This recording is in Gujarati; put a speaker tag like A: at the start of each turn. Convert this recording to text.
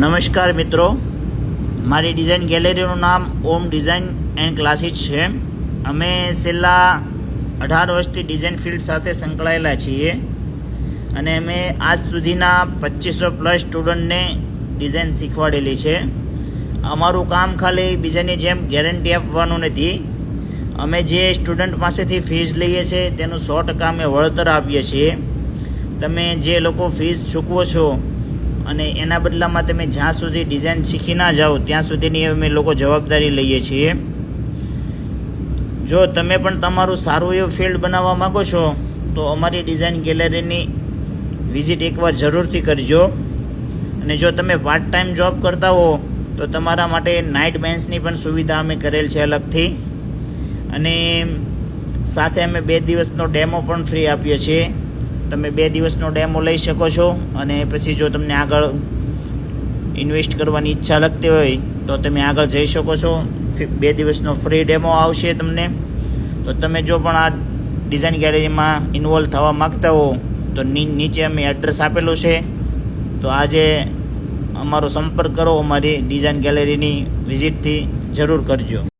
A: નમસ્કાર મિત્રો, મારી ડિઝાઇન ગેલેરીનું નામ ઓમ ડિઝાઇન એન્ડ ક્લાસીસ છે. અમે છેલ્લા 18 વર્ષથી ડિઝાઇન ફિલ્ડ સાથે સંકળાયેલા છીએ અને અમે આજ સુધીના 2500 પ્લસ સ્ટુડન્ટને ડિઝાઇન શીખવાડેલી છે. અમારું કામ ખાલી બીજાની જેમ ગેરંટી આપવાનું નથી. અમે જે સ્ટુડન્ટ પાસેથી ફીસ લઈએ છીએ તેનું 100% અમે વળતર આપીએ છીએ. તમે જે લોકો ફીસ ચૂકવો છો અને એના બદલામાં તમે જ્યાં સુધી ડિઝાઇન શીખી ના જાઓ ત્યાં સુધીની અમે લોકો જવાબદારી લઈએ છીએ. જો તમે પણ તમારું સારું એવું ફિલ્ડ બનાવવા માગો છો તો અમારી ડિઝાઇન ગેલેરીની વિઝિટ એકવાર જરૂરથી કરજો. અને જો તમે પાર્ટ ટાઈમ જોબ કરતા હો તો તમારા માટે નાઇટ બેન્ચની પણ સુવિધા અમે કરેલ છે અલગથી. અને સાથે અમે 2 દિવસનો ડેમો પણ ફ્રી આપીએ છીએ. તમે 2 દિવસનો ડેમો લઈ શકો છો અને પછી જો તમને આગળ ઇન્વેસ્ટ કરવાની ઈચ્છા લાગતી હોય તો તમે આગળ જઈ શકો છો. 2 દિવસનો ફ્રી ડેમો આવશે તમને. તો તમે જો પણ આ ડિઝાઇન ગેલેરીમાં ઇન્વોલ્વ થવા માગતા હો તો નીચે અમે એડ્રેસ આપેલું છે. તો આજે અમારો સંપર્ક કરો, અમારી ડિઝાઇન ગેલેરીની વિઝિટથી જરૂર કરજો.